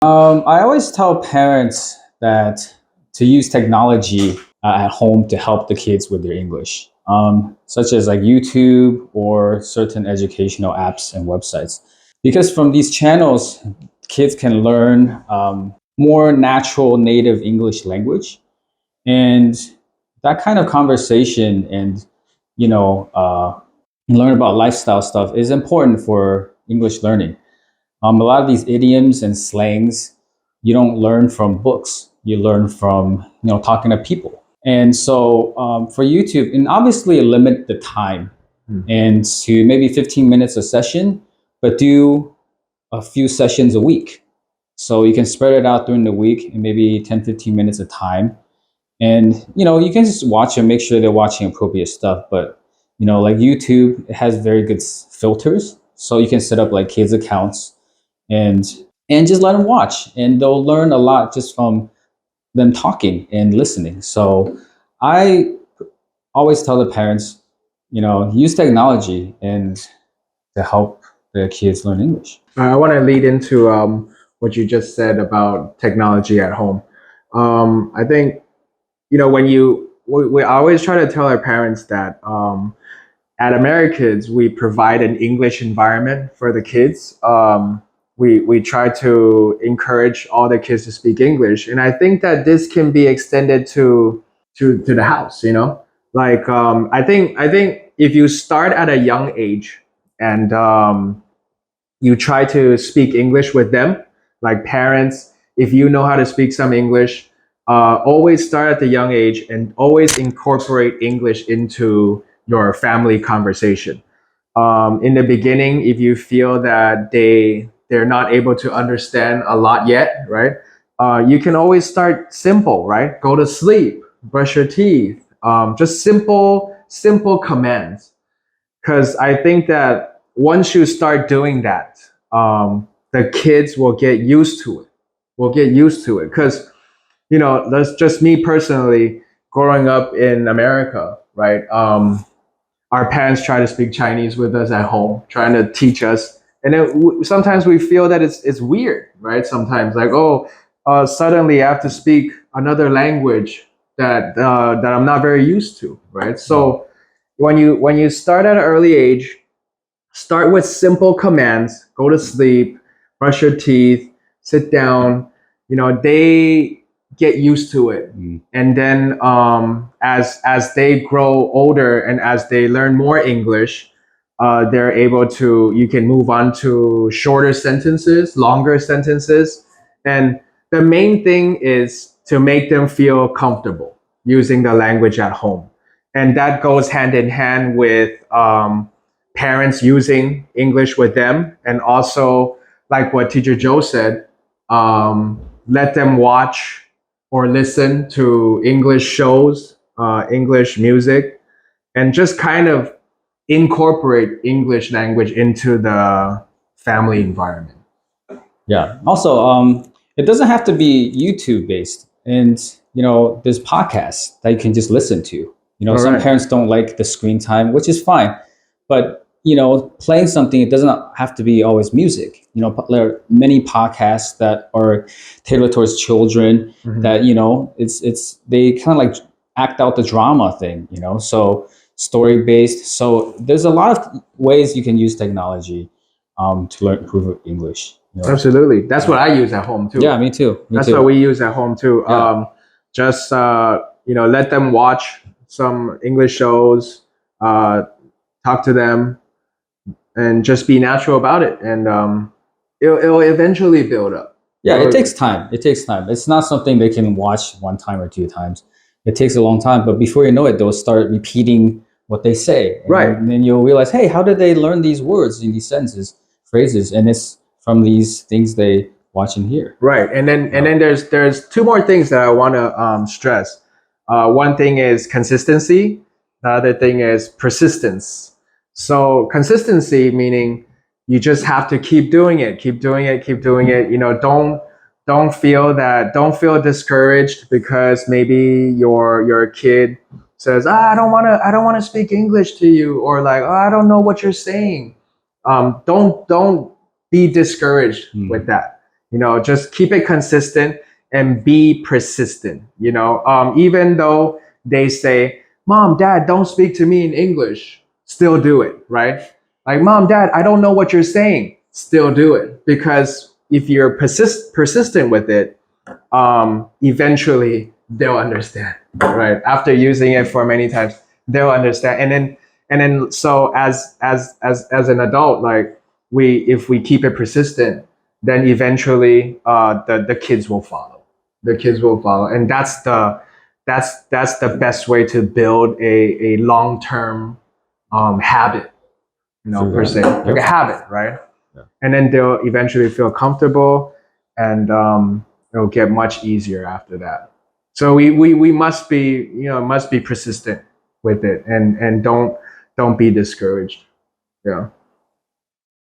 I always tell parents that to use technology at home to help the kids with their English, such as like YouTube or certain educational apps and websites. Because from these channels, kids can learn more natural native English language. And that kind of conversation and, learn about lifestyle stuff is important for English learning. A lot of these idioms and slangs you don't learn from books. You learn from talking to people. And so for YouTube, and obviously limit the time and to maybe 15 minutes a session, but do a few sessions a week. So you can spread it out during the week and maybe 10, 15 minutes a time. And you can just watch and make sure they're watching appropriate stuff. But like YouTube, it has very good filters. So you can set up like kids accounts and just let them watch, and they'll learn a lot just from them talking and listening. So I always tell the parents, use technology and to help their kids learn English. I want to lead into what you just said about technology at home. I think, we always try to tell our parents that at Amerikids, we provide an English environment for the kids. We try to encourage all the kids to speak English, and I think that this can be extended to the house. Like I think if you start at a young age and you try to speak English with them, like parents, if you know how to speak some English, always start at the young age and always incorporate English into your family conversation. In the beginning, if you feel that they're not able to understand a lot yet, right? You can always start simple, right? Go to sleep, brush your teeth, just simple commands. Because I think that once you start doing that, the kids will get used to it. Because, that's just me personally growing up in America, right? Our parents try to speak Chinese with us at home, trying to teach us. And then sometimes we feel that it's weird, right? Sometimes like, suddenly I have to speak another language that I'm not very used to, right? So when you start at an early age, start with simple commands: go to sleep, brush your teeth, sit down. They get used to it, and then as they grow older and as they learn more English, they're able to, you can move on to shorter sentences, longer sentences. And the main thing is to make them feel comfortable using the language at home. And that goes hand in hand with parents using English with them. And also, like what teacher Joe said, let them watch or listen to English shows, English music, and just kind of incorporate English language into the family environment. Yeah. Also, it doesn't have to be YouTube based, and there's podcasts that you can just listen to. Some parents don't like the screen time, which is fine, but playing something, it doesn't have to be always music. There are many podcasts that are tailored towards children that it's they kind of like act out the drama thing. So story based. So there's a lot of ways you can use technology to improve English. Absolutely, that's what I use at home too. Yeah, me too. That's what we use at home too. Yeah. Just let them watch some English shows, talk to them, and just be natural about it, and it'll eventually build up. Yeah, it takes time. It's not something they can watch one time or two times. It takes a long time, but before you know it, they'll start repeating what they say. And then you'll realize, hey, how did they learn these words in these sentences, phrases? And it's from these things they watch and hear. Right. And then there's two more things that I want to stress. One thing is consistency. The other thing is persistence. So consistency meaning you just have to keep doing it. Don't feel discouraged because maybe your kid says, I don't want to speak English to you, or like, I don't know what you're saying. Don't be discouraged with that. just keep it consistent and be persistent. Even though they say, Mom, Dad, don't speak to me in English, still do it, right? Like, Mom, Dad, I don't know what you're saying, still do it. Because if you're persistent with it, eventually they'll understand, right? After using it for many times, they'll understand. And then so as an adult, like if we keep it persistent, then eventually the kids will follow. The kids will follow. And that's the best way to build a long-term habit, per se. Like a habit, right? Yeah. And then they'll eventually feel comfortable, and it'll get much easier after that. So we must be persistent with it, and don't be discouraged. Yeah.